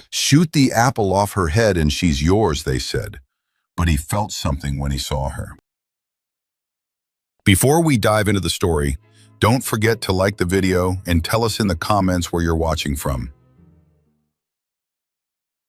"Shoot the apple off her head and she's yours," they said. But he felt something when he saw her. Before we dive into the story, don't forget to like the video and tell us in the comments where you're watching from.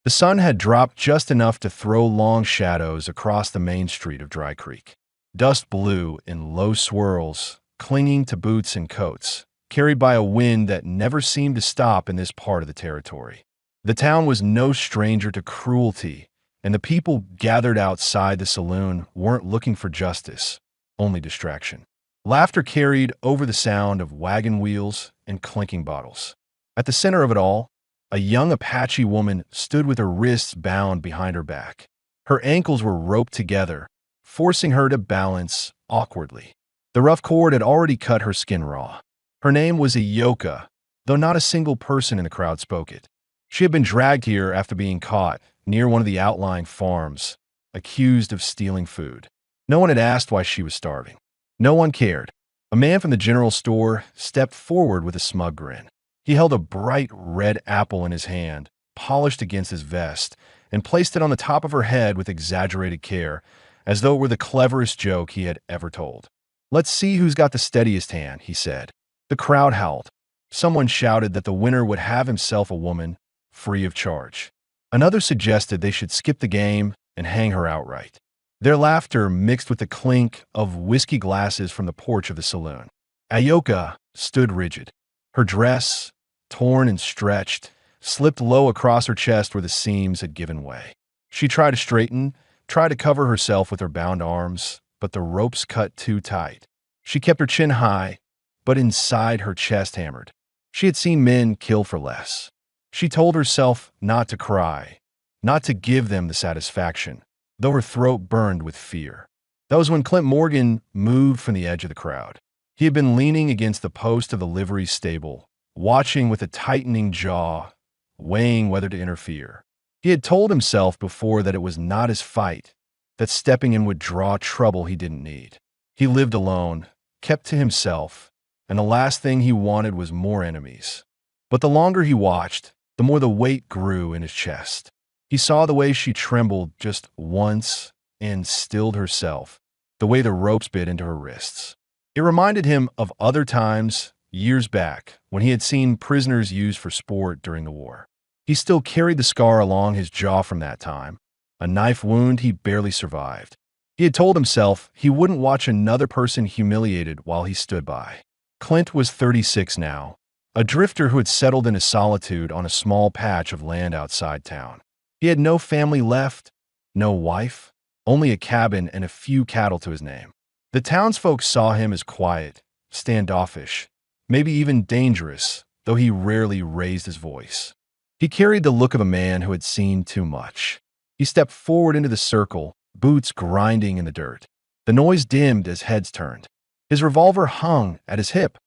The sun had dropped just enough to throw long shadows across the main street of Dry Creek. Dust blew in low swirls, clinging to boots and coats, carried by a wind that never seemed to stop in this part of the territory. The town was no stranger to cruelty, and the people gathered outside the saloon weren't looking for justice, only distraction. Laughter carried over the sound of wagon wheels and clinking bottles. At the center of it all, a young Apache woman stood with her wrists bound behind her back. Her ankles were roped together, forcing her to balance awkwardly. The rough cord had already cut her skin raw. Her name was Ayoka, though not a single person in the crowd spoke it. She had been dragged here after being caught near one of the outlying farms, accused of stealing food. No one had asked why she was starving. No one cared. A man from the general store stepped forward with a smug grin. He held a bright red apple in his hand, polished against his vest, and placed it on the top of her head with exaggerated care, as though it were the cleverest joke he had ever told. "Let's see who's got the steadiest hand," he said. The crowd howled. Someone shouted that the winner would have himself a woman, free of charge. Another suggested they should skip the game and hang her outright. Their laughter mixed with the clink of whiskey glasses from the porch of the saloon. Ayoka stood rigid. Her dress, torn and stretched, slipped low across her chest where the seams had given way. She tried to straighten, tried to cover herself with her bound arms, but the ropes cut too tight. She kept her chin high, but inside her chest hammered. She had seen men kill for less. She told herself not to cry, not to give them the satisfaction, though her throat burned with fear. That was when Clint Morgan moved from the edge of the crowd. He had been leaning against the post of the livery stable, watching with a tightening jaw, weighing whether to interfere. He had told himself before that it was not his fight, that stepping in would draw trouble he didn't need. He lived alone, kept to himself, and the last thing he wanted was more enemies. But the longer he watched, the more the weight grew in his chest. He saw the way she trembled just once and stilled herself, the way the ropes bit into her wrists. It reminded him of other times, years back, when he had seen prisoners used for sport during the war. He still carried the scar along his jaw from that time, a knife wound he barely survived. He had told himself he wouldn't watch another person humiliated while he stood by. Clint was 36 now, a drifter who had settled into solitude on a small patch of land outside town. He had no family left, no wife, only a cabin and a few cattle to his name. The townsfolk saw him as quiet, standoffish, maybe even dangerous, though he rarely raised his voice. He carried the look of a man who had seen too much. He stepped forward into the circle, boots grinding in the dirt. The noise dimmed as heads turned. His revolver hung at his hip,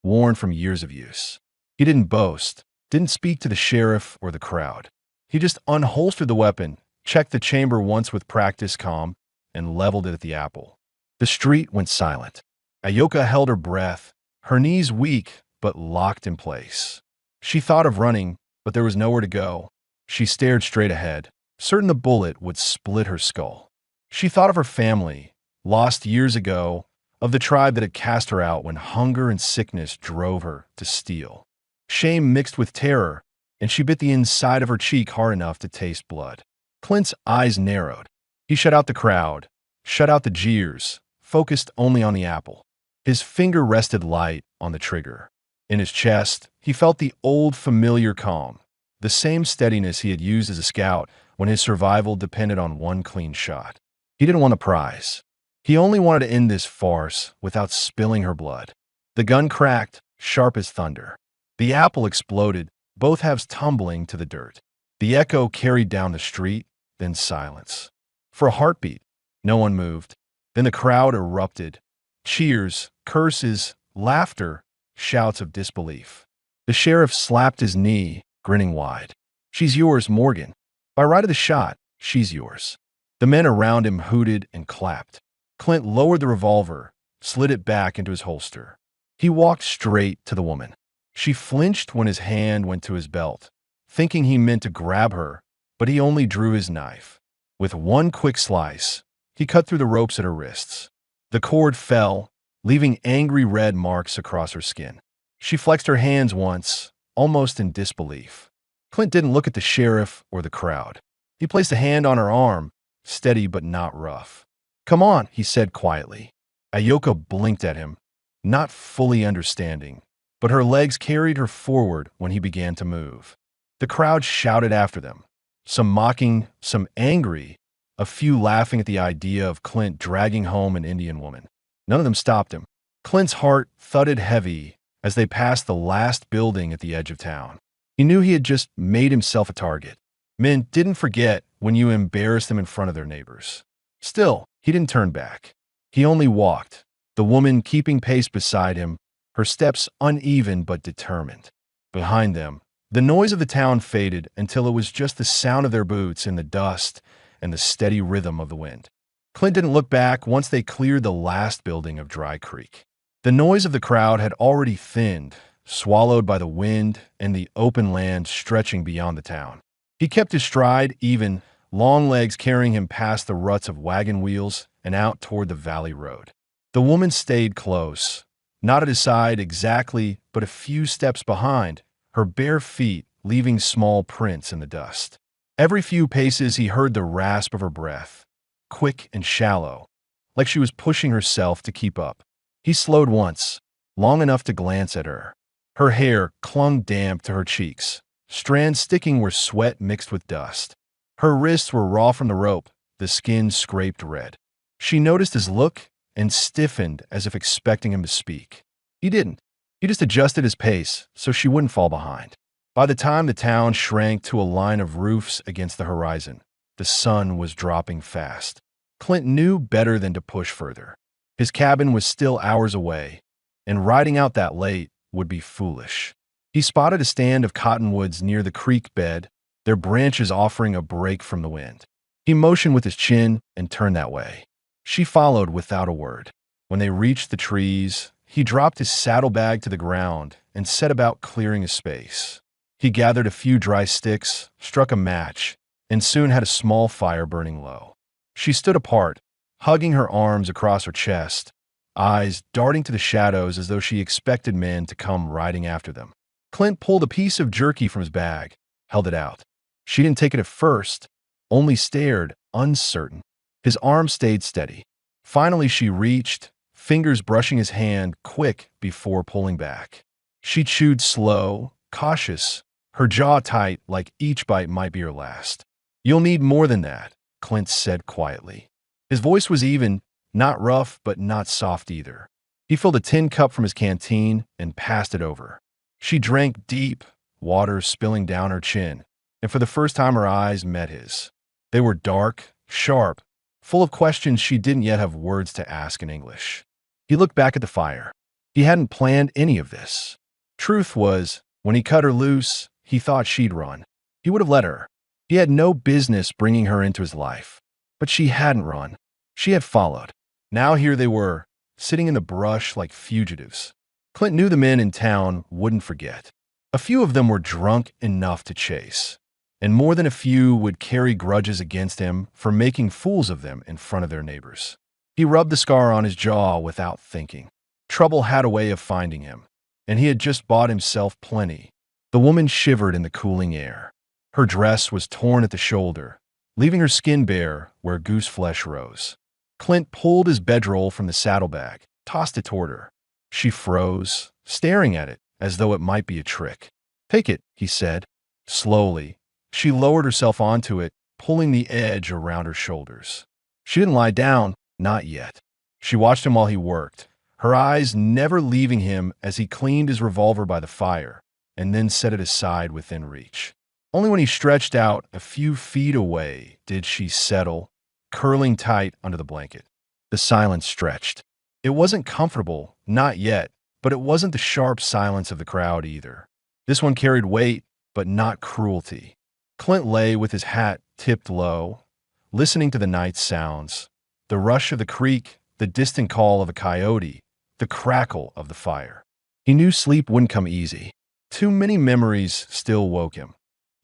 worn from years of use. He didn't boast, didn't speak to the sheriff or the crowd. He just unholstered the weapon, checked the chamber once with practice calm, and leveled it at the apple. The street went silent. Ayoka held her breath, her knees weak but locked in place. She thought of running, but there was nowhere to go. She stared straight ahead, certain the bullet would split her skull. She thought of her family, lost years ago, of the tribe that had cast her out when hunger and sickness drove her to steal. Shame mixed with terror, and she bit the inside of her cheek hard enough to taste blood. Clint's eyes narrowed. He shut out the crowd, shut out the jeers, focused only on the apple. His finger rested light on the trigger. In his chest, he felt the old familiar calm, the same steadiness he had used as a scout when his survival depended on one clean shot. He didn't want a prize. He only wanted to end this farce without spilling her blood. The gun cracked, sharp as thunder. The apple exploded, both halves tumbling to the dirt. The echo carried down the street, then silence. For a heartbeat, no one moved. Then the crowd erupted. Cheers, curses, laughter, shouts of disbelief. The sheriff slapped his knee, grinning wide. "She's yours, Morgan. By right of the shot, she's yours." The men around him hooted and clapped. Clint lowered the revolver, slid it back into his holster. He walked straight to the woman. She flinched when his hand went to his belt, thinking he meant to grab her, but he only drew his knife. With one quick slice, he cut through the ropes at her wrists. The cord fell, leaving angry red marks across her skin. She flexed her hands once, almost in disbelief. Clint didn't look at the sheriff or the crowd. He placed a hand on her arm, steady but not rough. "Come on," he said quietly. Ayoka blinked at him, not fully understanding, but her legs carried her forward when he began to move. The crowd shouted after them, some mocking, some angry, a few laughing at the idea of Clint dragging home an Indian woman. None of them stopped him. Clint's heart thudded heavy as they passed the last building at the edge of town. He knew he had just made himself a target. Men didn't forget when you embarrassed them in front of their neighbors. Still, he didn't turn back. He only walked, the woman keeping pace beside him, her steps uneven but determined. Behind them, the noise of the town faded until it was just the sound of their boots in the dust and the steady rhythm of the wind. Clint didn't look back once they cleared the last building of Dry Creek. The noise of the crowd had already thinned, swallowed by the wind and the open land stretching beyond the town. He kept his stride even, long legs carrying him past the ruts of wagon wheels and out toward the valley road. The woman stayed close, not at his side exactly, but a few steps behind, her bare feet leaving small prints in the dust. Every few paces he heard the rasp of her breath, quick and shallow, like she was pushing herself to keep up. He slowed once, long enough to glance at her. Her hair clung damp to her cheeks, strands sticking where sweat mixed with dust. Her wrists were raw from the rope, the skin scraped red. She noticed his look and stiffened as if expecting him to speak. He didn't. He just adjusted his pace so she wouldn't fall behind. By the time the town shrank to a line of roofs against the horizon, the sun was dropping fast. Clint knew better than to push further. His cabin was still hours away, and riding out that late would be foolish. He spotted a stand of cottonwoods near the creek bed, their branches offering a break from the wind. He motioned with his chin and turned that way. She followed without a word. When they reached the trees, he dropped his saddlebag to the ground and set about clearing a space. He gathered a few dry sticks, struck a match, and soon had a small fire burning low. She stood apart, hugging her arms across her chest, eyes darting to the shadows as though she expected men to come riding after them. Clint pulled a piece of jerky from his bag, held it out. She didn't take it at first, only stared, uncertain. His arm stayed steady. Finally she reached, fingers brushing his hand quick before pulling back. She chewed slow, cautious, her jaw tight like each bite might be her last. "You'll need more than that," Clint said quietly. His voice was even, not rough but not soft either. He filled a tin cup from his canteen and passed it over. She drank deep, water spilling down her chin, and for the first time her eyes met his. They were dark, sharp, full of questions she didn't yet have words to ask in English. He looked back at the fire. He hadn't planned any of this. Truth was, when he cut her loose, he thought she'd run. He would have let her. He had no business bringing her into his life. But she hadn't run. She had followed. Now here they were, sitting in the brush like fugitives. Clint knew the men in town wouldn't forget. A few of them were drunk enough to chase, and more than a few would carry grudges against him for making fools of them in front of their neighbors. He rubbed the scar on his jaw without thinking. Trouble had a way of finding him, and he had just bought himself plenty. The woman shivered in the cooling air. Her dress was torn at the shoulder, leaving her skin bare where goose flesh rose. Clint pulled his bedroll from the saddlebag, tossed it toward her. She froze, staring at it as though it might be a trick. "Take it," he said. Slowly, she lowered herself onto it, pulling the edge around her shoulders. She didn't lie down, not yet. She watched him while he worked, her eyes never leaving him as he cleaned his revolver by the fire, and then set it aside within reach. Only when he stretched out a few feet away did she settle, curling tight under the blanket. The silence stretched. It wasn't comfortable, not yet, but it wasn't the sharp silence of the crowd either. This one carried weight, but not cruelty. Clint lay with his hat tipped low, listening to the night's sounds, the rush of the creek, the distant call of a coyote, the crackle of the fire. He knew sleep wouldn't come easy. Too many memories still woke him.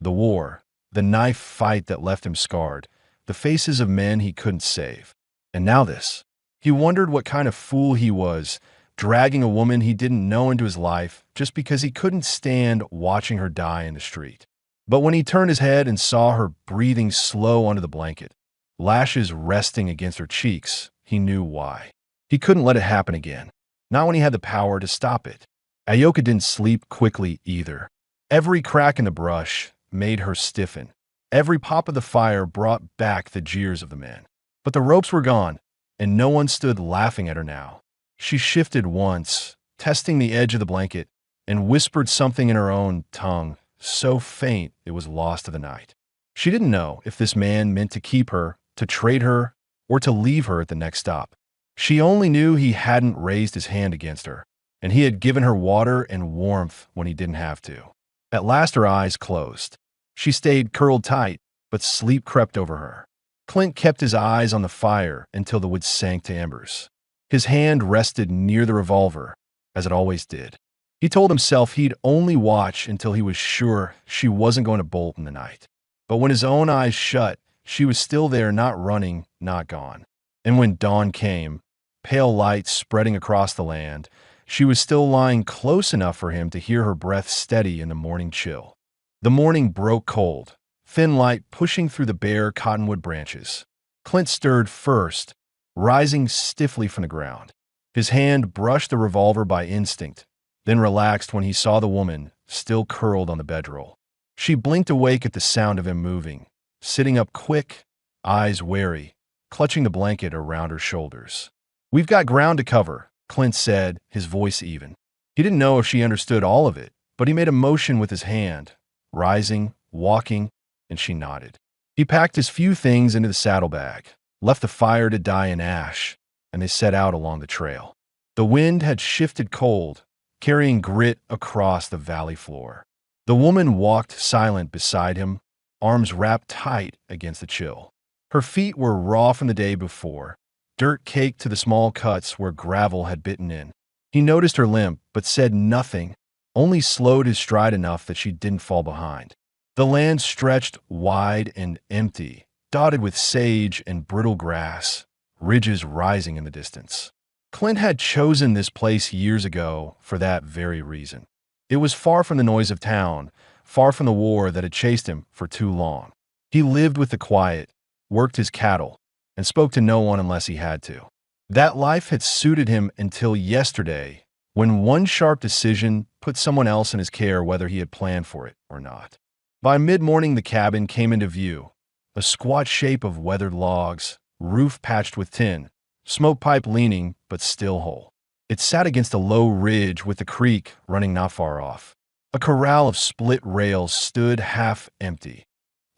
The war, the knife fight that left him scarred, the faces of men he couldn't save. And now this. He wondered what kind of fool he was, dragging a woman he didn't know into his life just because he couldn't stand watching her die in the street. But when he turned his head and saw her breathing slow under the blanket, lashes resting against her cheeks, he knew why. He couldn't let it happen again, not when he had the power to stop it. Ayoka didn't sleep quickly either. Every crack in the brush made her stiffen. Every pop of the fire brought back the jeers of the men. But the ropes were gone, and no one stood laughing at her now. She shifted once, testing the edge of the blanket, and whispered something in her own tongue, so faint it was lost to the night. She didn't know if this man meant to keep her, to trade her, or to leave her at the next stop. She only knew he hadn't raised his hand against her, and he had given her water and warmth when he didn't have to. At last her eyes closed. She stayed curled tight, but sleep crept over her. Clint kept his eyes on the fire until the wood sank to embers. His hand rested near the revolver, as it always did. He told himself he'd only watch until he was sure she wasn't going to bolt in the night. But when his own eyes shut, she was still there, not running, not gone. And when dawn came, pale light spreading across the land, she was still lying close enough for him to hear her breath steady in the morning chill. The morning broke cold, thin light pushing through the bare cottonwood branches. Clint stirred first, rising stiffly from the ground. His hand brushed the revolver by instinct, then relaxed when he saw the woman, still curled on the bedroll. She blinked awake at the sound of him moving, sitting up quick, eyes wary, clutching the blanket around her shoulders. "We've got ground to cover," Clint said, his voice even. He didn't know if she understood all of it, but he made a motion with his hand, rising, walking, and she nodded. He packed his few things into the saddlebag, left the fire to die in ash, and they set out along the trail. The wind had shifted cold, carrying grit across the valley floor. The woman walked silent beside him, arms wrapped tight against the chill. Her feet were raw from the day before, dirt caked to the small cuts where gravel had bitten in. He noticed her limp, but said nothing, only slowed his stride enough that she didn't fall behind. The land stretched wide and empty, dotted with sage and brittle grass, ridges rising in the distance. Clint had chosen this place years ago for that very reason. It was far from the noise of town, far from the war that had chased him for too long. He lived with the quiet, worked his cattle, and spoke to no one unless he had to. That life had suited him until yesterday, when one sharp decision put someone else in his care whether he had planned for it or not. By mid-morning the cabin came into view, a squat shape of weathered logs, roof patched with tin, smoke pipe leaning but still whole. It sat against a low ridge with the creek running not far off. A corral of split rails stood half empty.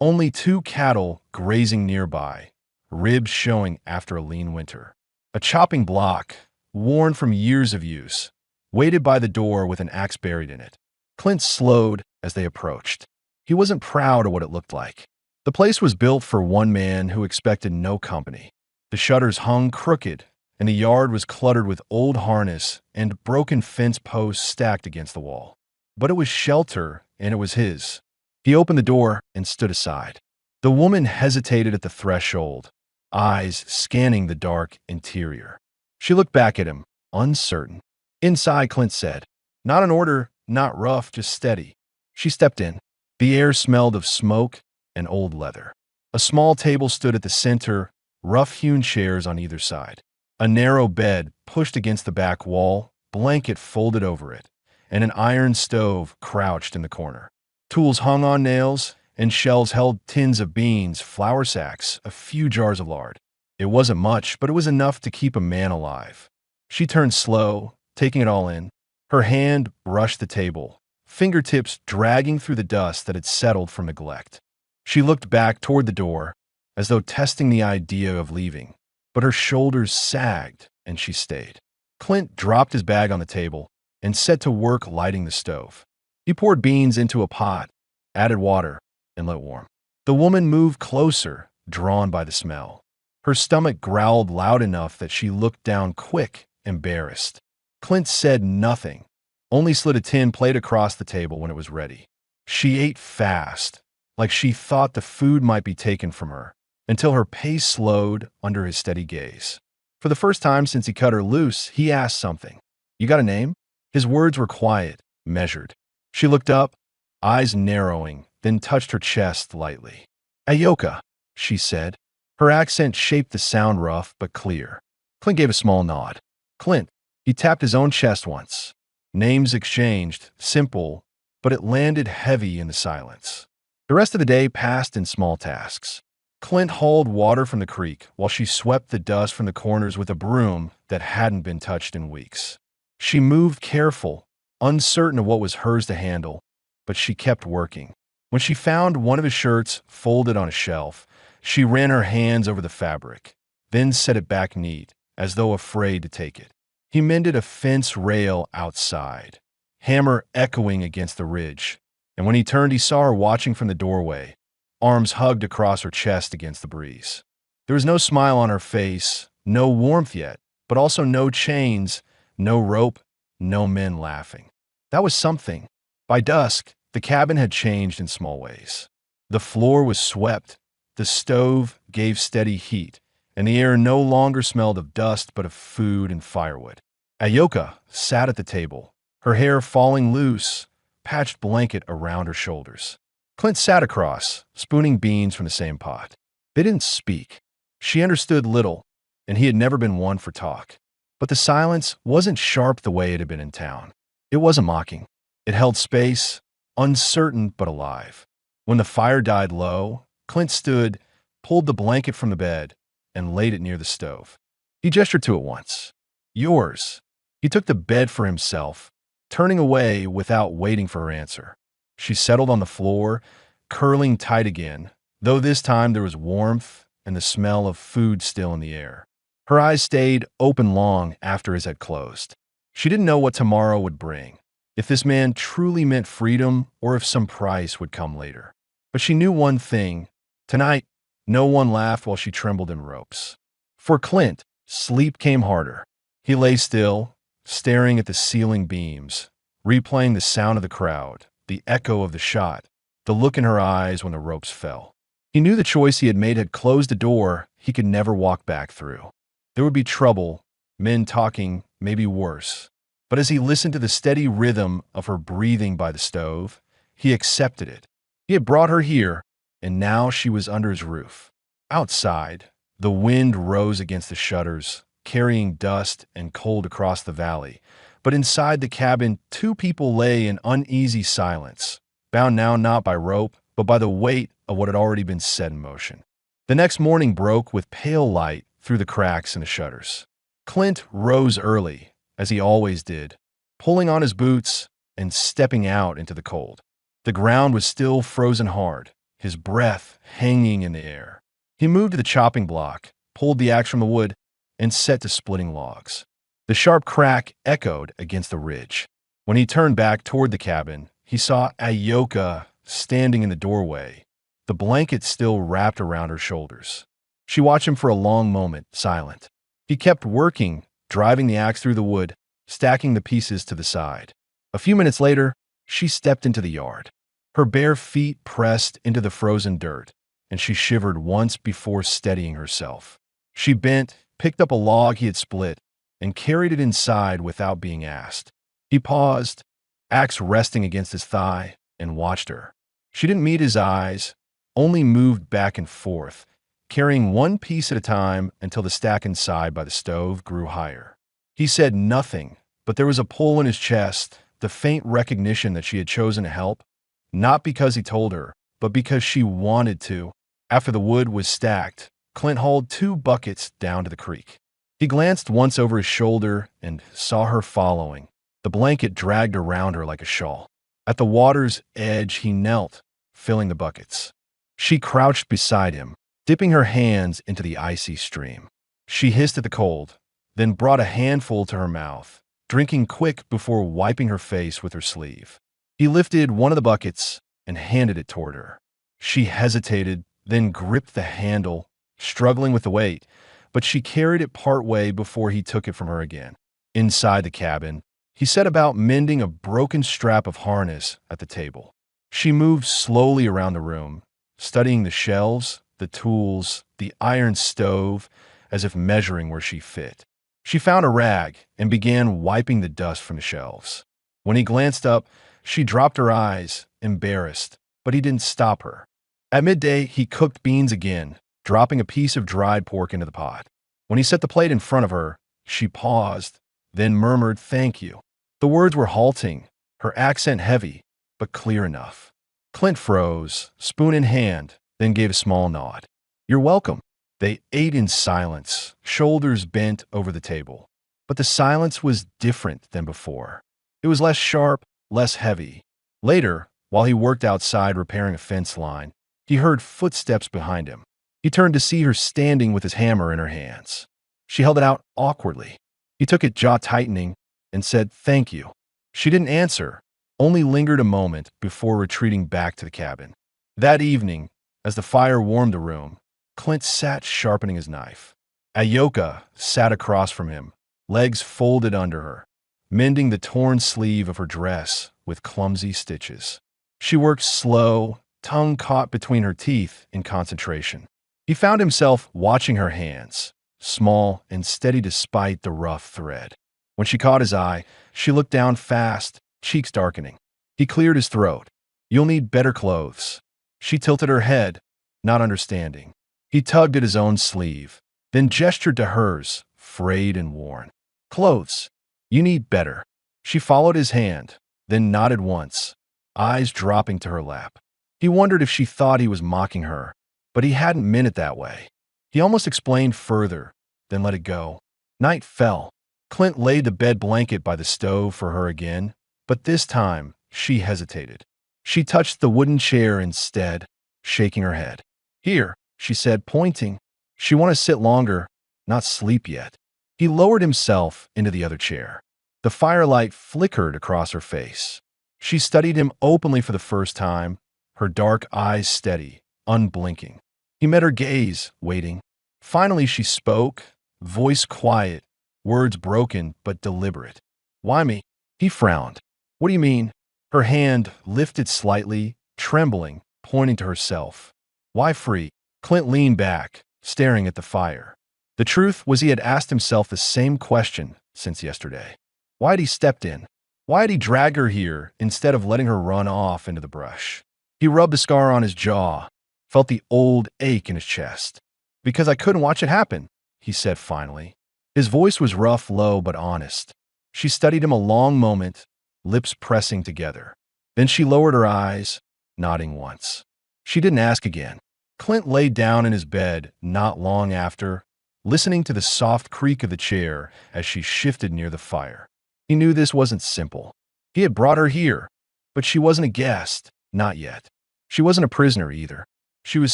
Only 2 cattle grazing nearby, ribs showing after a lean winter. A chopping block, worn from years of use, waited by the door with an axe buried in it. Clint slowed as they approached. He wasn't proud of what it looked like. The place was built for one man who expected no company. The shutters hung crooked, and the yard was cluttered with old harness and broken fence posts stacked against the wall. But it was shelter, and it was his. He opened the door and stood aside. The woman hesitated at the threshold, eyes scanning the dark interior. She looked back at him, uncertain. "Inside," Clint said. "Not an order, not rough, just steady." She stepped in. The air smelled of smoke and old leather. A small table stood at the center, rough-hewn chairs on either side. A narrow bed pushed against the back wall, blanket folded over it, and an iron stove crouched in the corner. Tools hung on nails, and shelves held tins of beans, flour sacks, a few jars of lard. It wasn't much, but it was enough to keep a man alive. She turned slow, taking it all in. Her hand brushed the table, fingertips dragging through the dust that had settled from neglect. She looked back toward the door, as though testing the idea of leaving, but her shoulders sagged, and she stayed. Clint dropped his bag on the table and set to work lighting the stove. He poured beans into a pot, added water, and let warm. The woman moved closer, drawn by the smell. Her stomach growled loud enough that she looked down quick, embarrassed. Clint said nothing, only slid a tin plate across the table when it was ready. She ate fast, like she thought the food might be taken from her, until her pace slowed under his steady gaze. For the first time since he cut her loose, he asked something. "You got a name?" His words were quiet, measured. She looked up, eyes narrowing, then touched her chest lightly. "Ayoka," she said. Her accent shaped the sound rough but clear. Clint gave a small nod. "Clint." He tapped his own chest once. Names exchanged, simple, but it landed heavy in the silence. The rest of the day passed in small tasks. Clint hauled water from the creek while she swept the dust from the corners with a broom that hadn't been touched in weeks. She moved careful, uncertain of what was hers to handle, but she kept working. When she found one of his shirts folded on a shelf, she ran her hands over the fabric, then set it back neat, as though afraid to take it. He mended a fence rail outside, hammer echoing against the ridge, and when he turned, he saw her watching from the doorway, arms hugged across her chest against the breeze. There was no smile on her face, no warmth yet, but also no chains, no rope, no men laughing. That was something. By dusk, the cabin had changed in small ways. The floor was swept, the stove gave steady heat, and the air no longer smelled of dust but of food and firewood. Ayoka sat at the table, her hair falling loose, patched blanket around her shoulders. Clint sat across, spooning beans from the same pot. They didn't speak. She understood little, and he had never been one for talk. But the silence wasn't sharp the way it had been in town. It wasn't mocking. It held space, uncertain but alive. When the fire died low, Clint stood, pulled the blanket from the bed, and laid it near the stove. He gestured to it once. "Yours." He took the bed for himself, turning away without waiting for her answer. She settled on the floor, curling tight again, though this time there was warmth and the smell of food still in the air. Her eyes stayed open long after his had closed. She didn't know what tomorrow would bring, if this man truly meant freedom or if some price would come later. But she knew one thing. Tonight, no one laughed while she trembled in ropes. For Clint, sleep came harder. He lay still, staring at the ceiling beams, replaying the sound of the crowd, the echo of the shot, the look in her eyes when the ropes fell. He knew the choice he had made had closed a door he could never walk back through. There would be trouble, men talking, maybe worse. But as he listened to the steady rhythm of her breathing by the stove, he accepted it. He had brought her here, and now she was under his roof. Outside, the wind rose against the shutters, carrying dust and cold across the valley. But inside the cabin, two people lay in uneasy silence, bound now not by rope, but by the weight of what had already been set in motion. The next morning broke with pale light through the cracks in the shutters. Clint rose early, as he always did, pulling on his boots and stepping out into the cold. The ground was still frozen hard, his breath hanging in the air. He moved to the chopping block, pulled the axe from the wood, and set to splitting logs. The sharp crack echoed against the ridge. When he turned back toward the cabin, he saw Ayoka standing in the doorway, the blanket still wrapped around her shoulders. She watched him for a long moment, silent. He kept working, driving the axe through the wood, stacking the pieces to the side. A few minutes later, she stepped into the yard. Her bare feet pressed into the frozen dirt, and she shivered once before steadying herself. She bent, picked up a log he had split, and carried it inside without being asked. He paused, axe resting against his thigh, and watched her. She didn't meet his eyes, only moved back and forth, carrying one piece at a time until the stack inside by the stove grew higher. He said nothing, but there was a pull in his chest, the faint recognition that she had chosen to help, not because he told her, but because she wanted to. After the wood was stacked, Clint hauled 2 buckets down to the creek. He glanced once over his shoulder and saw her following, the blanket dragged around her like a shawl. At the water's edge, he knelt, filling the buckets. She crouched beside him, dipping her hands into the icy stream. She hissed at the cold, then brought a handful to her mouth, drinking quick before wiping her face with her sleeve. He lifted one of the buckets and handed it toward her. She hesitated, then gripped the handle, struggling with the weight, but she carried it part way before he took it from her again. Inside the cabin, he set about mending a broken strap of harness at the table. She moved slowly around the room, studying the shelves, the tools, the iron stove, as if measuring where she fit. She found a rag and began wiping the dust from the shelves. When he glanced up, she dropped her eyes, embarrassed, but he didn't stop her. At midday, he cooked beans again, dropping a piece of dried pork into the pot. When he set the plate in front of her, she paused, then murmured, "Thank you." The words were halting, her accent heavy, but clear enough. Clint froze, spoon in hand, then gave a small nod. "You're welcome." They ate in silence, shoulders bent over the table. But the silence was different than before. It was less sharp, less heavy. Later, while he worked outside repairing a fence line, he heard footsteps behind him. He turned to see her standing with his hammer in her hands. She held it out awkwardly. He took it, jaw tightening, and said, "Thank you." She didn't answer, only lingered a moment before retreating back to the cabin. That evening, as the fire warmed the room, Clint sat sharpening his knife. Ayoka sat across from him, legs folded under her, mending the torn sleeve of her dress with clumsy stitches. She worked slow, tongue caught between her teeth in concentration. He found himself watching her hands, small and steady despite the rough thread. When she caught his eye, she looked down fast, cheeks darkening. He cleared his throat. "You'll need better clothes." She tilted her head, not understanding. He tugged at his own sleeve, then gestured to hers, frayed and worn. "Clothes. You need better." She followed his hand, then nodded once, eyes dropping to her lap. He wondered if she thought he was mocking her, but he hadn't meant it that way. He almost explained further, then let it go. Night fell. Clint laid the bed blanket by the stove for her again, but this time she hesitated. She touched the wooden chair instead, shaking her head. "Here," she said, pointing. "She want to sit longer, not sleep yet." He lowered himself into the other chair. The firelight flickered across her face. She studied him openly for the first time, her dark eyes steady, unblinking. He met her gaze, waiting. Finally she spoke, voice quiet, words broken but deliberate. "Why me?" He frowned. "What do you mean?" Her hand lifted slightly, trembling, pointing to herself. "Why free?" Clint leaned back, staring at the fire. The truth was he had asked himself the same question since yesterday. Why had he stepped in? Why had he dragged her here instead of letting her run off into the brush? He rubbed the scar on his jaw, felt the old ache in his chest. "Because I couldn't watch it happen," he said finally. His voice was rough, low, but honest. She studied him a long moment, lips pressing together. Then she lowered her eyes, nodding once. She didn't ask again. Clint lay down in his bed not long after, listening to the soft creak of the chair as she shifted near the fire. He knew this wasn't simple. He had brought her here, but she wasn't a guest, not yet. She wasn't a prisoner either. She was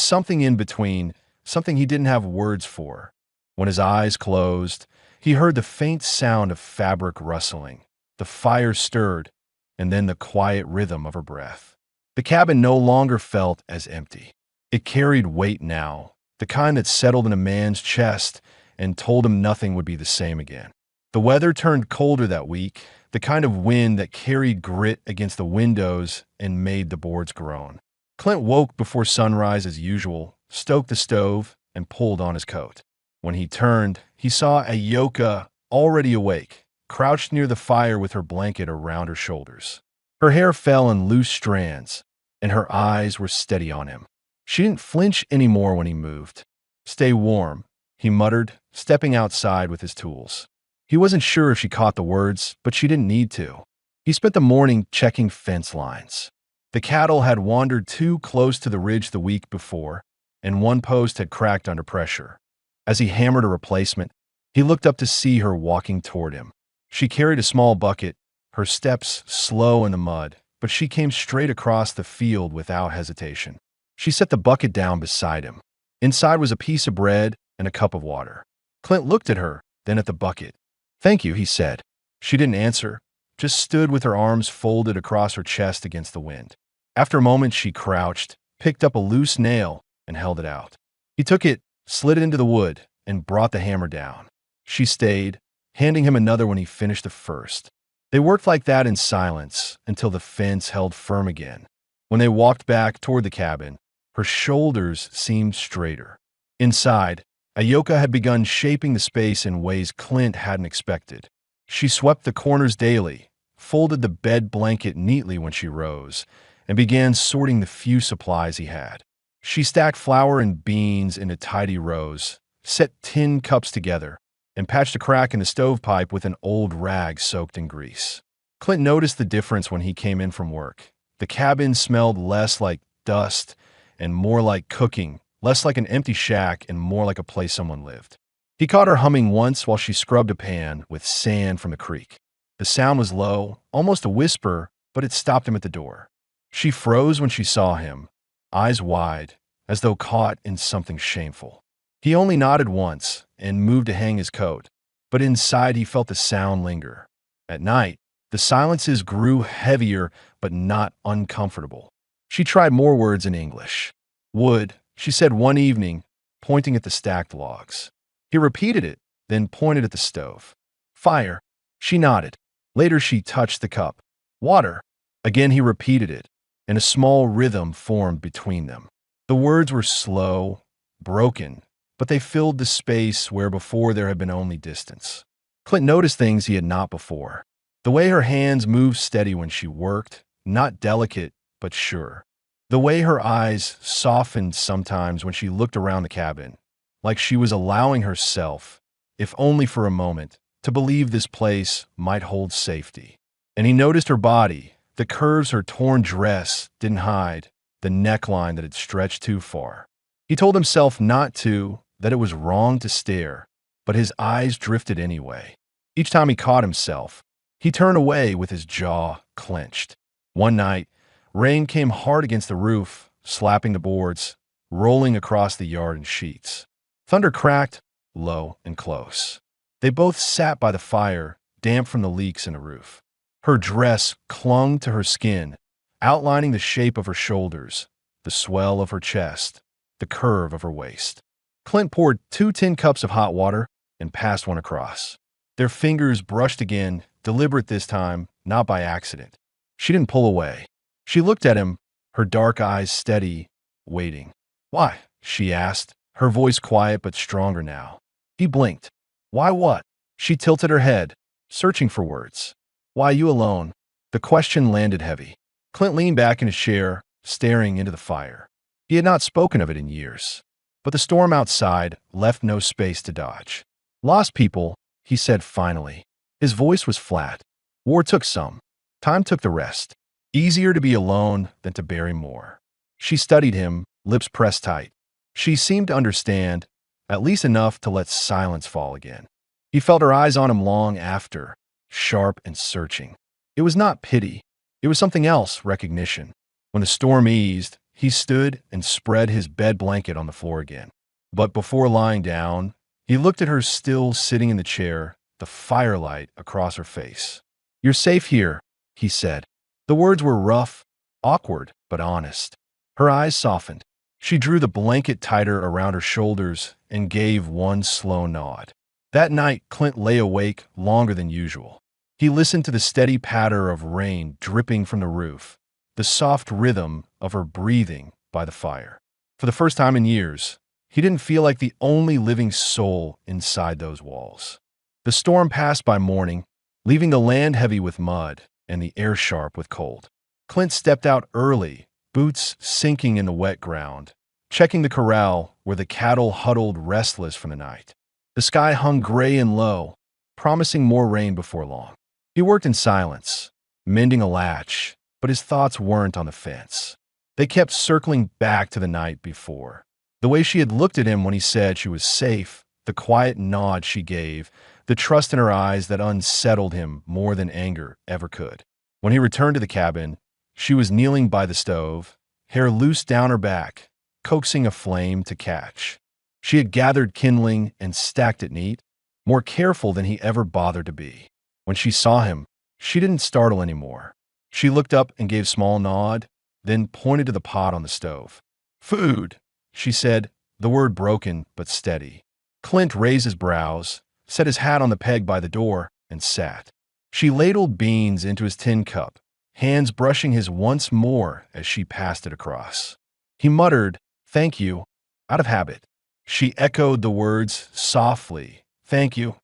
something in between, something he didn't have words for. When his eyes closed, he heard the faint sound of fabric rustling. The fire stirred, and then the quiet rhythm of her breath. The cabin no longer felt as empty. It carried weight now, the kind that settled in a man's chest and told him nothing would be the same again. The weather turned colder that week, the kind of wind that carried grit against the windows and made the boards groan. Clint woke before sunrise as usual, stoked the stove, and pulled on his coat. When he turned, he saw Ayoka already awake, crouched near the fire with her blanket around her shoulders. Her hair fell in loose strands, and her eyes were steady on him. She didn't flinch anymore when he moved. "Stay warm," he muttered, stepping outside with his tools. He wasn't sure if she caught the words, but she didn't need to. He spent the morning checking fence lines. The cattle had wandered too close to the ridge the week before, and one post had cracked under pressure. As he hammered a replacement, he looked up to see her walking toward him. She carried a small bucket, her steps slow in the mud, but she came straight across the field without hesitation. She set the bucket down beside him. Inside was a piece of bread and a cup of water. Clint looked at her, then at the bucket. "Thank you," he said. She didn't answer, just stood with her arms folded across her chest against the wind. After a moment, she crouched, picked up a loose nail, and held it out. He took it, slid it into the wood, and brought the hammer down. She stayed, handing him another when he finished the first. They worked like that in silence until the fence held firm again. When they walked back toward the cabin, Her shoulders seemed straighter. Inside, Ayoka had begun shaping the space in ways Clint hadn't expected. She swept the corners daily, folded the bed blanket neatly when she rose, and began sorting the few supplies he had. She stacked flour and beans into tidy rows, set tin cups together, and patched a crack in the stovepipe with an old rag soaked in grease. Clint noticed the difference when he came in from work. The cabin smelled less like dust and more like cooking, less like an empty shack and more like a place someone lived. He caught her humming once while she scrubbed a pan with sand from the creek. The sound was low, almost a whisper, but it stopped him at the door. She froze when she saw him, eyes wide, as though caught in something shameful. He only nodded once and moved to hang his coat, but inside he felt the sound linger. At night, the silences grew heavier but not uncomfortable. She tried more words in English. Wood, she said one evening, pointing at the stacked logs. He repeated it, then pointed at the stove. Fire. She nodded. Later she touched the cup. Water. Again he repeated it, and a small rhythm formed between them. The words were slow, broken, but they filled the space where before there had been only distance. Clint noticed things he had not before. The way her hands moved steady when she worked, not delicate, but sure. The way her eyes softened sometimes when she looked around the cabin, like she was allowing herself, if only for a moment, to believe this place might hold safety. And he noticed her body, the curves her torn dress didn't hide, the neckline that had stretched too far. He told himself not to, that it was wrong to stare, but his eyes drifted anyway. Each time he caught himself, he turned away with his jaw clenched. One night, rain came hard against the roof, slapping the boards, rolling across the yard in sheets. Thunder cracked, low and close. They both sat by the fire, damp from the leaks in the roof. Her dress clung to her skin, outlining the shape of her shoulders, the swell of her chest, the curve of her waist. Clint poured 2 tin cups of hot water and passed one across. Their fingers brushed again, deliberate this time, not by accident. She didn't pull away. She looked at him, her dark eyes steady, waiting. Why? She asked, her voice quiet but stronger now. He blinked. Why what? She tilted her head, searching for words. Why you alone? The question landed heavy. Clint leaned back in his chair, staring into the fire. He had not spoken of it in years. But the storm outside left no space to dodge. Lost people, he said finally. His voice was flat. War took some. Time took the rest. Easier to be alone than to bury more. She studied him, lips pressed tight. She seemed to understand, at least enough to let silence fall again. He felt her eyes on him long after, sharp and searching. It was not pity. It was something else, recognition. When the storm eased, he stood and spread his bed blanket on the floor again. But before lying down, he looked at her still sitting in the chair, the firelight across her face. You're safe here, he said. The words were rough, awkward, but honest. Her eyes softened. She drew the blanket tighter around her shoulders and gave one slow nod. That night, Clint lay awake longer than usual. He listened to the steady patter of rain dripping from the roof, the soft rhythm of her breathing by the fire. For the first time in years, he didn't feel like the only living soul inside those walls. The storm passed by morning, leaving the land heavy with mud and the air sharp with cold. Clint stepped out early, boots sinking in the wet ground, checking the corral where the cattle huddled restless from the night. The sky hung gray and low, promising more rain before long. He worked in silence, mending a latch, but his thoughts weren't on the fence. They kept circling back to the night before. The way she had looked at him when he said she was safe, the quiet nod she gave, the trust in her eyes that unsettled him more than anger ever could. When he returned to the cabin, she was kneeling by the stove, hair loose down her back, coaxing a flame to catch. She had gathered kindling and stacked it neat, more careful than he ever bothered to be. When she saw him, she didn't startle anymore. She looked up and gave a small nod, then pointed to the pot on the stove. Food, she said, the word broken but steady. Clint raised his brows, set his hat on the peg by the door, and sat. She ladled beans into his tin cup, hands brushing his once more as she passed it across. He muttered, Thank you. Out of habit. She echoed the words softly. Thank you,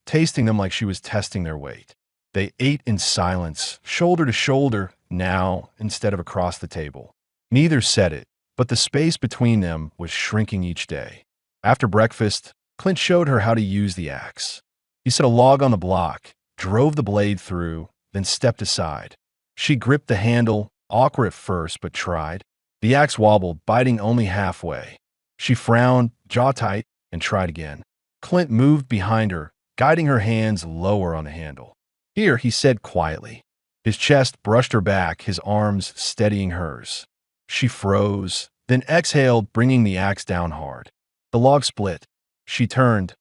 tasting them like she was testing their weight. They ate in silence, shoulder to shoulder, now instead of across the table. Neither said it, but the space between them was shrinking each day. After breakfast, Clint showed her how to use the axe. He set a log on the block, drove the blade through, then stepped aside. She gripped the handle, awkward at first, but tried. The axe wobbled, biting only halfway. She frowned, jaw tight, and tried again. Clint moved behind her, guiding her hands lower on the handle. Here, he said quietly. His chest brushed her back, his arms steadying hers. She froze, then exhaled, bringing the axe down hard. The log split. She turned,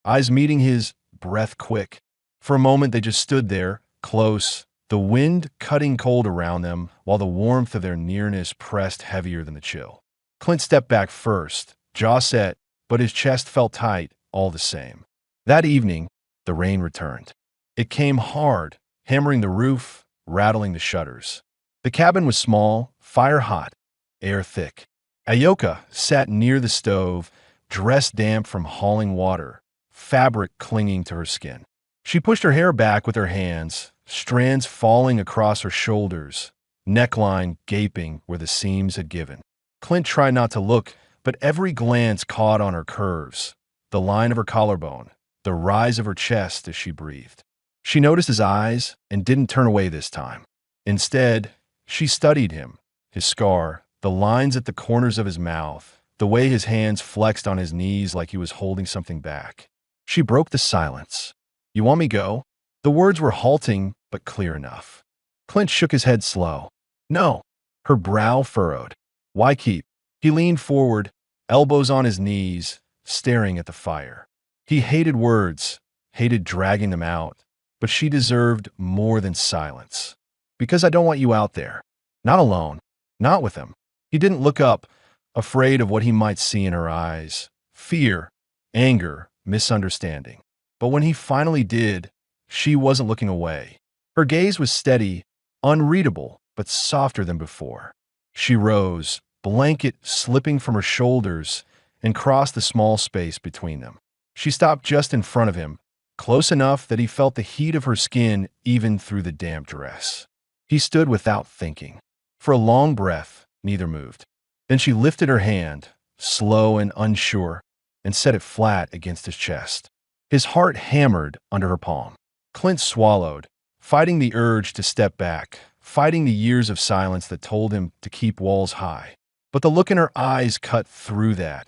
eyes meeting his, breath quick. For a moment, they just stood there, close, the wind cutting cold around them, while the warmth of their nearness pressed heavier than the chill. Clint stepped back first, jaw set, but his chest felt tight all the same. That evening, the rain returned. It came hard, hammering the roof, rattling the shutters. The cabin was small, fire hot, air thick. Ayoka sat near the stove, dressed damp from hauling water, fabric clinging to her skin. She pushed her hair back with her hands, strands falling across her shoulders, neckline gaping where the seams had given. Clint tried not to look, but every glance caught on her curves, the line of her collarbone, the rise of her chest as she breathed. She noticed his eyes and didn't turn away this time. Instead, she studied him, his scar, the lines at the corners of his mouth, the way his hands flexed on his knees like he was holding something back. She broke the silence. You want me go? The words were halting, but clear enough. Clint shook his head slow. No. Her brow furrowed. Why keep? He leaned forward, elbows on his knees, staring at the fire. He hated words, hated dragging them out, but she deserved more than silence. Because I don't want you out there. Not alone. Not with him. He didn't look up, afraid of what he might see in her eyes. Fear, anger, misunderstanding. But when he finally did, she wasn't looking away. Her gaze was steady, unreadable, but softer than before. She rose, blanket slipping from her shoulders, and crossed the small space between them. She stopped just in front of him, close enough that he felt the heat of her skin even through the damp dress. He stood without thinking. For a long breath, neither moved. Then she lifted her hand, slow and unsure, and set it flat against his chest. His heart hammered under her palm. Clint swallowed, fighting the urge to step back, fighting the years of silence that told him to keep walls high. But the look in her eyes cut through that,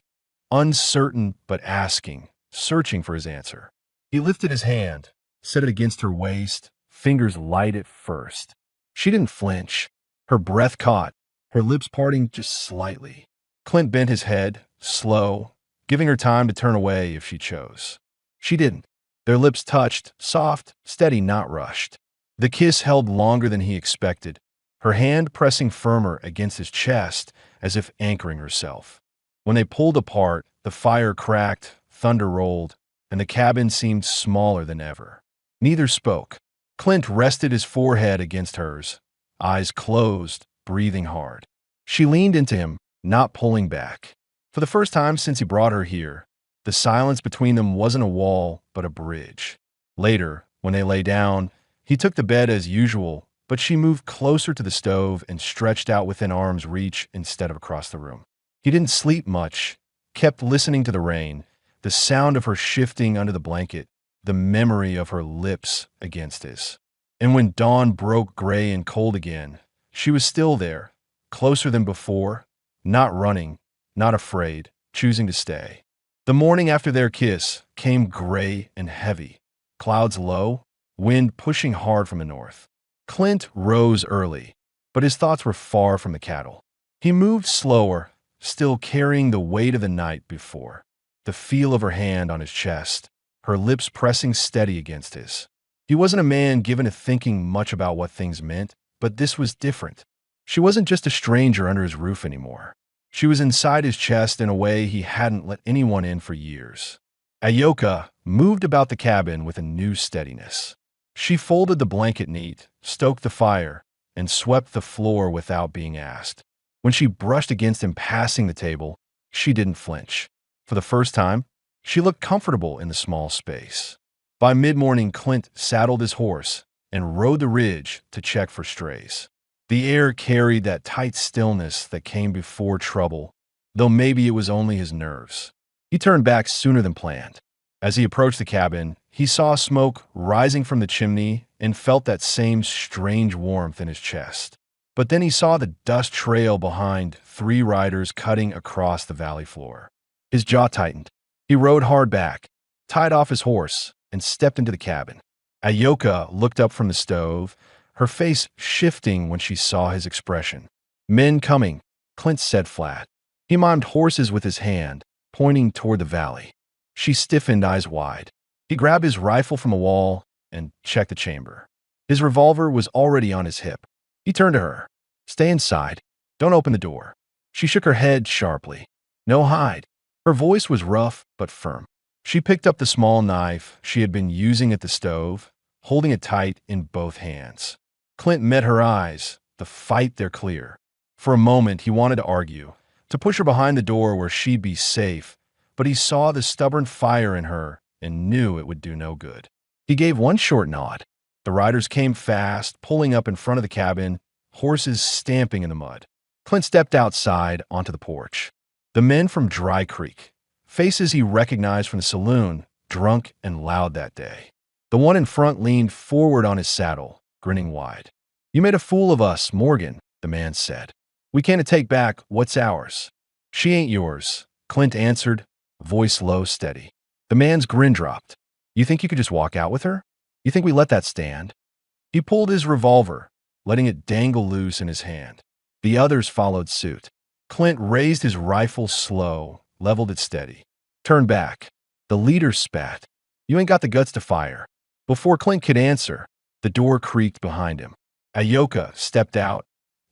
uncertain but asking, searching for his answer. He lifted his hand, set it against her waist, fingers light at first. She didn't flinch. Her breath caught, her lips parting just slightly. Clint bent his head, slow, giving her time to turn away if she chose. She didn't. Their lips touched, soft, steady, not rushed. The kiss held longer than he expected, her hand pressing firmer against his chest as if anchoring herself. When they pulled apart, the fire cracked, thunder rolled, and the cabin seemed smaller than ever. Neither spoke. Clint rested his forehead against hers, eyes closed, breathing hard. She leaned into him, not pulling back. For the first time since he brought her here, the silence between them wasn't a wall, but a bridge. Later, when they lay down, he took the bed as usual, but she moved closer to the stove and stretched out within arm's reach instead of across the room. He didn't sleep much, kept listening to the rain, the sound of her shifting under the blanket, the memory of her lips against his. And when dawn broke gray and cold again, she was still there, closer than before, not running, not afraid, choosing to stay. The morning after their kiss came gray and heavy, clouds low, wind pushing hard from the north. Clint rose early, but his thoughts were far from the cattle. He moved slower, still carrying the weight of the night before, the feel of her hand on his chest, her lips pressing steady against his. He wasn't a man given to thinking much about what things meant, but this was different. She wasn't just a stranger under his roof anymore. She was inside his chest in a way he hadn't let anyone in for years. Ayoka moved about the cabin with a new steadiness. She folded the blanket neat, stoked the fire, and swept the floor without being asked. When she brushed against him passing the table, She didn't flinch. For the first time, she looked comfortable in the small space. By mid-morning, Clint saddled his horse and rode the ridge to check for strays. The air carried that tight stillness that came before trouble, though maybe it was only his nerves. He turned back sooner than planned. As he approached the cabin, he saw smoke rising from the chimney and felt that same strange warmth in his chest. But then he saw the dust trail behind 3 riders cutting across the valley floor. His jaw tightened. He rode hard back, tied off his horse, and stepped into the cabin. Ayoka looked up from the stove, her face shifting when she saw his expression. "Men coming," Clint said flat. He mimed horses with his hand, pointing toward the valley. She stiffened, eyes wide. He grabbed his rifle from a wall and checked the chamber. His revolver was already on his hip. He turned to her. "Stay inside. Don't open the door." She shook her head sharply. "No hide." Her voice was rough but firm. She picked up the small knife she had been using at the stove, holding it tight in both hands. Clint met her eyes, the fight there clear. For a moment, he wanted to argue, to push her behind the door where she'd be safe, but he saw the stubborn fire in her and knew it would do no good. He gave one short nod. The riders came fast, pulling up in front of the cabin, horses stamping in the mud. Clint stepped outside onto the porch. The men from Dry Creek, faces he recognized from the saloon, drunk and loud that day. The one in front leaned forward on his saddle, grinning wide. "You made a fool of us, Morgan," the man said. "We can't take back what's ours." "She ain't yours," Clint answered, voice low, steady. The man's grin dropped. "You think you could just walk out with her? You think we let that stand?" He pulled his revolver, letting it dangle loose in his hand. The others followed suit. Clint raised his rifle slow, leveled it steady. "Turn back." The leader spat. "You ain't got the guts to fire." Before Clint could answer, the door creaked behind him. Ayoka stepped out,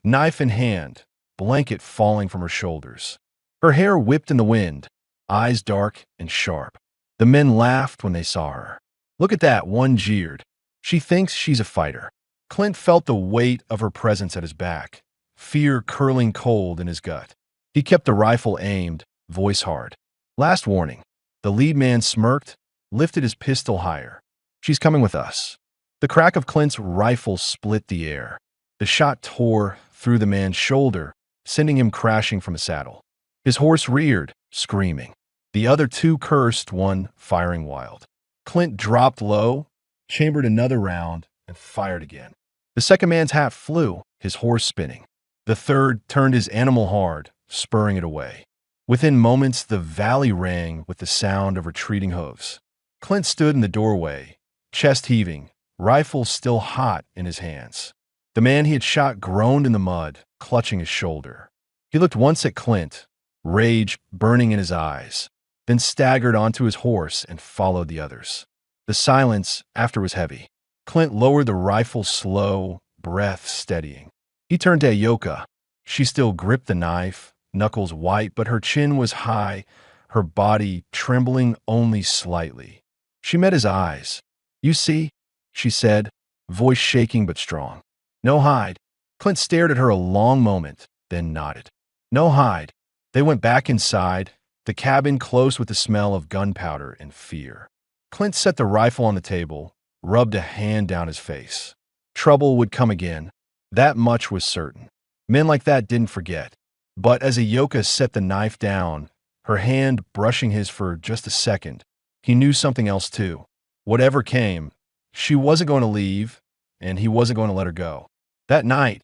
knife in hand, blanket falling from her shoulders. Her hair whipped in the wind, eyes dark and sharp. The men laughed when they saw her. "Look at that," one jeered. "She thinks she's a fighter." Clint felt the weight of her presence at his back, fear curling cold in his gut. He kept the rifle aimed, voice hard. "Last warning." The lead man smirked, lifted his pistol higher. "She's coming with us." The crack of Clint's rifle split the air. The shot tore through the man's shoulder, sending him crashing from the saddle. His horse reared, screaming. The other 2 cursed, one firing wild. Clint dropped low, chambered another round, and fired again. The second man's hat flew, his horse spinning. The third turned his animal hard, spurring it away. Within moments, the valley rang with the sound of retreating hooves. Clint stood in the doorway, chest heaving, rifle still hot in his hands. The man he had shot groaned in the mud, clutching his shoulder. He looked once at Clint, rage burning in his eyes, then staggered onto his horse and followed the others. The silence after was heavy. Clint lowered the rifle slow, breath steadying. He turned to Ayoka. She still gripped the knife, knuckles white, but her chin was high, her body trembling only slightly. She met his eyes. "You see?" she said, voice shaking but strong. "No hide." Clint stared at her a long moment, then nodded. "No hide." They went back inside, the cabin close with the smell of gunpowder and fear. Clint set the rifle on the table, rubbed a hand down his face. Trouble would come again. That much was certain. Men like that didn't forget. But as Ayoka set the knife down, her hand brushing his for just a second, he knew something else too. Whatever came, she wasn't going to leave, and he wasn't going to let her go. That night,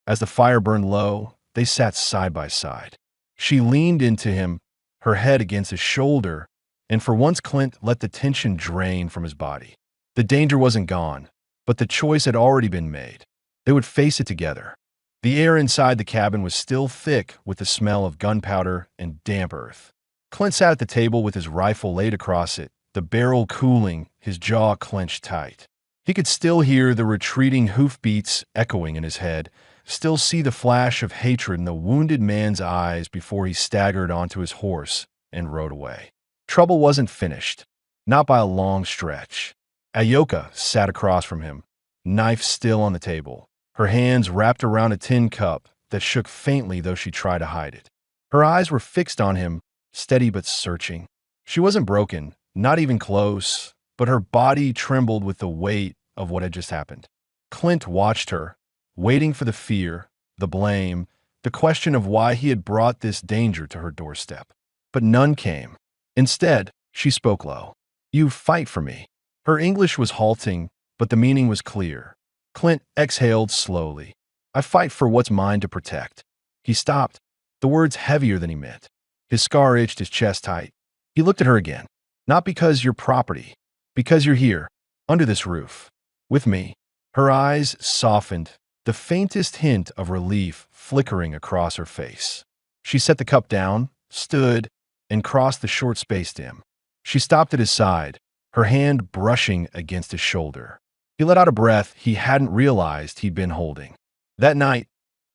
as the fire burned low, they sat side by side. She leaned into him, her head against his shoulder, and for once Clint let the tension drain from his body. The danger wasn't gone, but the choice had already been made. They would face it together. The air inside the cabin was still thick with the smell of gunpowder and damp earth. Clint sat at the table with his rifle laid across it, the barrel cooling, his jaw clenched tight. He could still hear the retreating hoofbeats echoing in his head, still see the flash of hatred in the wounded man's eyes before he staggered onto his horse and rode away. Trouble wasn't finished, not by a long stretch. Ayoka sat across from him, knife still on the table, her hands wrapped around a tin cup that shook faintly though she tried to hide it. Her eyes were fixed on him, steady but searching. She wasn't broken, not even close, but her body trembled with the weight of what had just happened. Clint watched her, waiting for the fear, the blame, the question of why he had brought this danger to her doorstep. But none came. Instead, she spoke low. "You fight for me." Her English was halting, but the meaning was clear. Clint exhaled slowly. "I fight for what's mine to protect." He stopped, the words heavier than he meant. His scar itched his chest tight. He looked at her again. "Not because you're property, because you're here, under this roof, with me." Her eyes softened, the faintest hint of relief flickering across her face. She set the cup down, stood, and crossed the short space to him. She stopped at his side, her hand brushing against his shoulder. He let out a breath he hadn't realized he'd been holding. That night,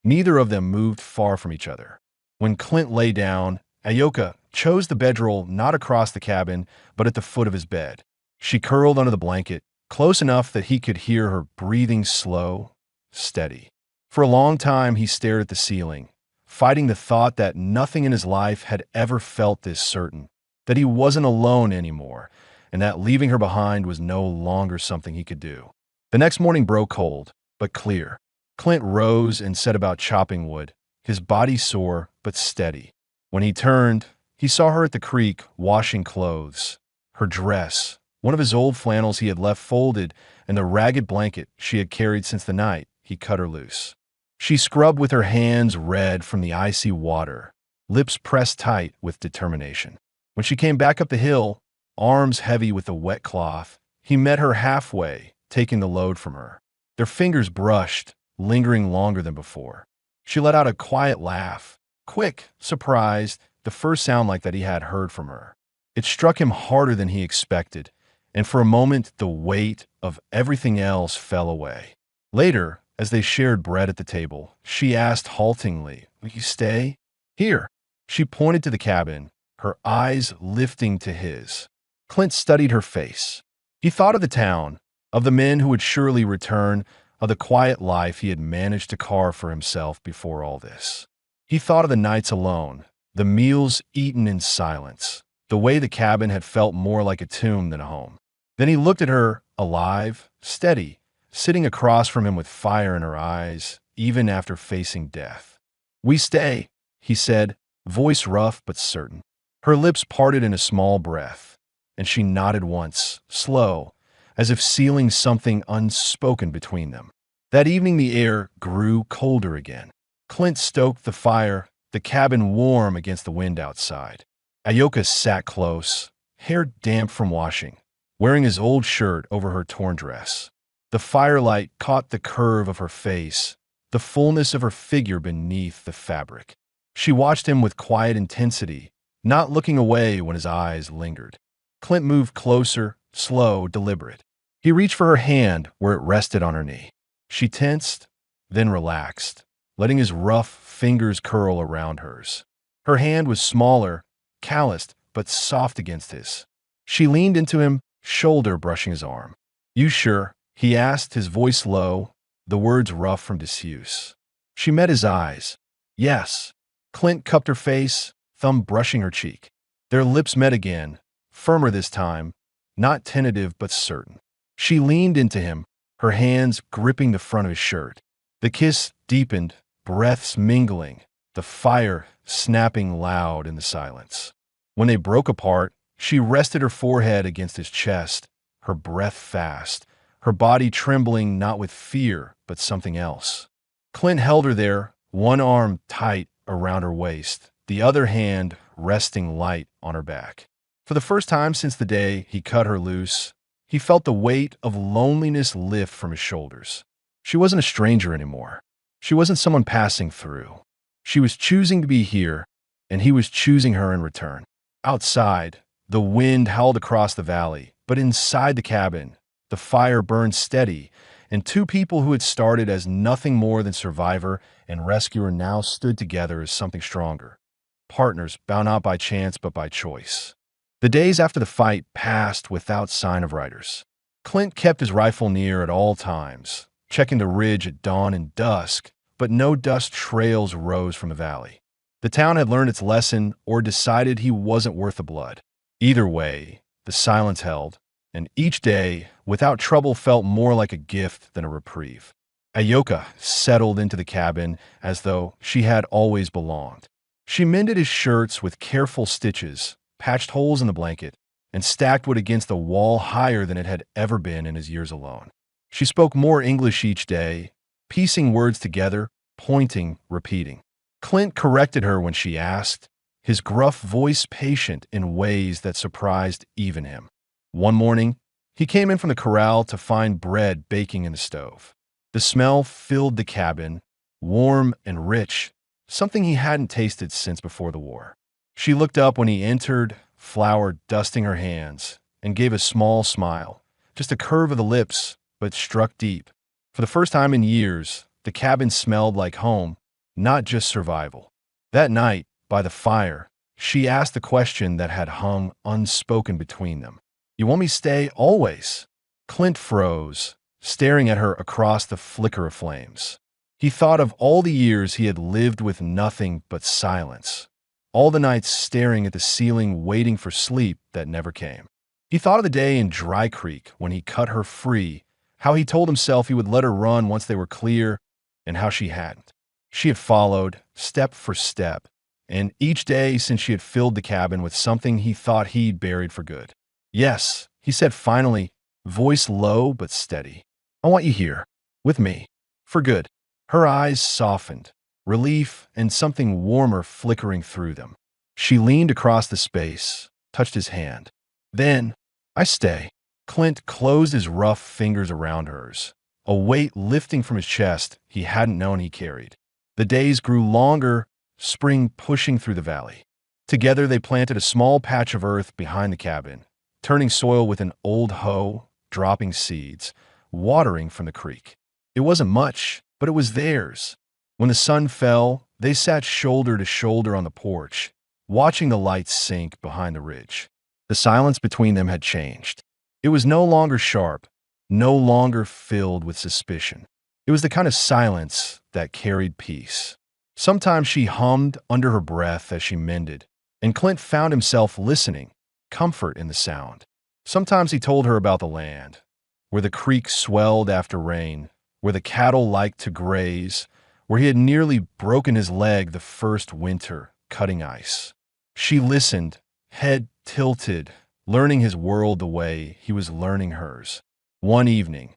neither of them moved far from each other. When Clint lay down, Ayoka chose the bedroll not across the cabin, but at the foot of his bed. She curled under the blanket, close enough that he could hear her breathing slow, steady. For a long time, he stared at the ceiling, fighting the thought that nothing in his life had ever felt this certain, that he wasn't alone anymore, and that leaving her behind was no longer something he could do. The next morning broke cold, but clear. Clint rose and set about chopping wood, his body sore but steady. When he turned, he saw her at the creek washing clothes. Her dress, one of his old flannels he had left folded, and the ragged blanket she had carried since the night he cut her loose. She scrubbed with her hands red from the icy water, lips pressed tight with determination. When she came back up the hill, arms heavy with the wet cloth, he met her halfway, taking the load from her. Their fingers brushed, lingering longer than before. She let out a quiet laugh, quick, surprised, the first sound like that he had heard from her. It struck him harder than he expected, and for a moment the weight of everything else fell away. Later, as they shared bread at the table, she asked haltingly, "Will you stay?" "Here." She pointed to the cabin, her eyes lifting to his. Clint studied her face. He thought of the town, of the men who would surely return, of the quiet life he had managed to carve for himself before all this. He thought of the nights alone, the meals eaten in silence, the way the cabin had felt more like a tomb than a home. Then he looked at her, alive, steady, sitting across from him with fire in her eyes, even after facing death. "We stay," he said, voice rough but certain. Her lips parted in a small breath, and she nodded once, slow, as if sealing something unspoken between them. That evening the air grew colder again. Clint stoked the fire, the cabin warm against the wind outside. Ayoka sat close, hair damp from washing, wearing his old shirt over her torn dress. The firelight caught the curve of her face, the fullness of her figure beneath the fabric. She watched him with quiet intensity, not looking away when his eyes lingered. Clint moved closer, slow, deliberate. He reached for her hand where it rested on her knee. She tensed, then relaxed, letting his rough fingers curl around hers. Her hand was smaller, calloused, but soft against his. She leaned into him, shoulder brushing his arm. "You sure?" he asked, his voice low, the words rough from disuse. She met his eyes. "Yes." Clint cupped her face, thumb brushing her cheek. Their lips met again, firmer this time, not tentative but certain. She leaned into him, her hands gripping the front of his shirt. The kiss deepened, breaths mingling, the fire snapping loud in the silence. When they broke apart, she rested her forehead against his chest, her breath fast, her body trembling not with fear but something else. Clint held her there, one arm tight around her waist, the other hand resting light on her back. For the first time since the day he cut her loose, he felt the weight of loneliness lift from his shoulders. She wasn't a stranger anymore. She wasn't someone passing through. She was choosing to be here, and he was choosing her in return. Outside, the wind howled across the valley, but inside the cabin, the fire burned steady, and two people who had started as nothing more than survivor and rescuer now stood together as something stronger. Partners bound not by chance but by choice. The days after the fight passed without sign of riders. Clint kept his rifle near at all times, checking the ridge at dawn and dusk, but no dust trails rose from the valley. The town had learned its lesson or decided he wasn't worth the blood. Either way, the silence held, and each day, without trouble, felt more like a gift than a reprieve. Ayoka settled into the cabin as though she had always belonged. She mended his shirts with careful stitches, patched holes in the blanket, and stacked wood against the wall higher than it had ever been in his years alone. She spoke more English each day, piecing words together, pointing, repeating. Clint corrected her when she asked, his gruff voice patient in ways that surprised even him. One morning, he came in from the corral to find bread baking in the stove. The smell filled the cabin, warm and rich, something he hadn't tasted since before the war. She looked up when he entered, flour dusting her hands, and gave a small smile, just a curve of the lips, but struck deep. For the first time in years, the cabin smelled like home, not just survival. That night, by the fire, she asked the question that had hung unspoken between them. "You want me to stay always?" Clint froze, staring at her across the flicker of flames. He thought of all the years he had lived with nothing but silence, all the nights staring at the ceiling waiting for sleep that never came. He thought of the day in Dry Creek when he cut her free, how he told himself he would let her run once they were clear, and how she hadn't. She had followed, step for step, and each day since she had filled the cabin with something he thought he'd buried for good. "Yes," he said finally, voice low but steady. "I want you here, with me, for good." Her eyes softened, relief and something warmer flickering through them. She leaned across the space, touched his hand. "Then, I stay." Clint closed his rough fingers around hers, a weight lifting from his chest he hadn't known he carried. The days grew longer, spring pushing through the valley. Together they planted a small patch of earth behind the cabin, turning soil with an old hoe, dropping seeds, watering from the creek. It wasn't much, but it was theirs. When the sun fell, they sat shoulder to shoulder on the porch, watching the lights sink behind the ridge. The silence between them had changed. It was no longer sharp, no longer filled with suspicion. It was the kind of silence that carried peace. Sometimes she hummed under her breath as she mended, and Clint found himself listening, comfort in the sound. Sometimes he told her about the land, where the creek swelled after rain, where the cattle liked to graze, where he had nearly broken his leg the first winter cutting ice. She listened, head tilted, learning his world the way he was learning hers. One evening,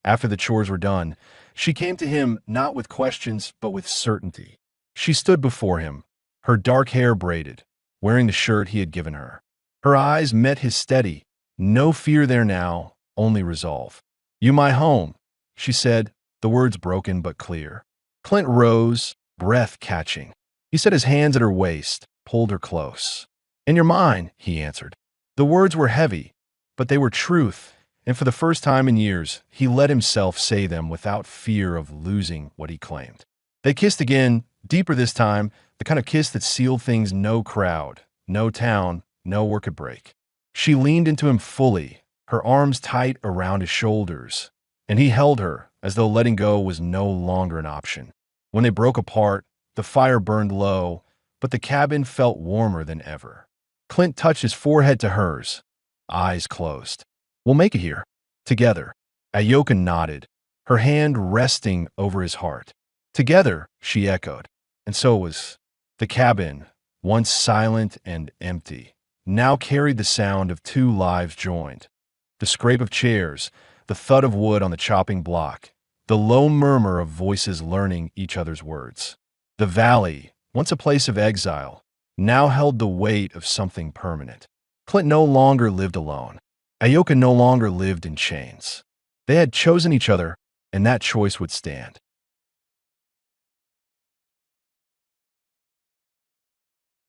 after the chores were done, she came to him not with questions but with certainty. She stood before him, her dark hair braided, wearing the shirt he had given her. Her eyes met his steady, no fear there now, only resolve. "You my home," she said, the words broken but clear. Clint rose, breath catching. He set his hands at her waist, pulled her close. "And you're mine," he answered. The words were heavy, but they were truth, and for the first time in years, he let himself say them without fear of losing what he claimed. They kissed again, deeper this time, the kind of kiss that sealed things no crowd, no town, no work could break. She leaned into him fully, her arms tight around his shoulders, and he held her as though letting go was no longer an option. When they broke apart, the fire burned low, but the cabin felt warmer than ever. Clint touched his forehead to hers, eyes closed. "We'll make it here, together." Ayoka nodded, her hand resting over his heart. "Together," she echoed. And so was the cabin, once silent and empty, now carried the sound of two lives joined. The scrape of chairs, the thud of wood on the chopping block, the low murmur of voices learning each other's words. The valley, once a place of exile, now held the weight of something permanent. Clint no longer lived alone. Ayoka no longer lived in chains. They had chosen each other, and that choice would stand.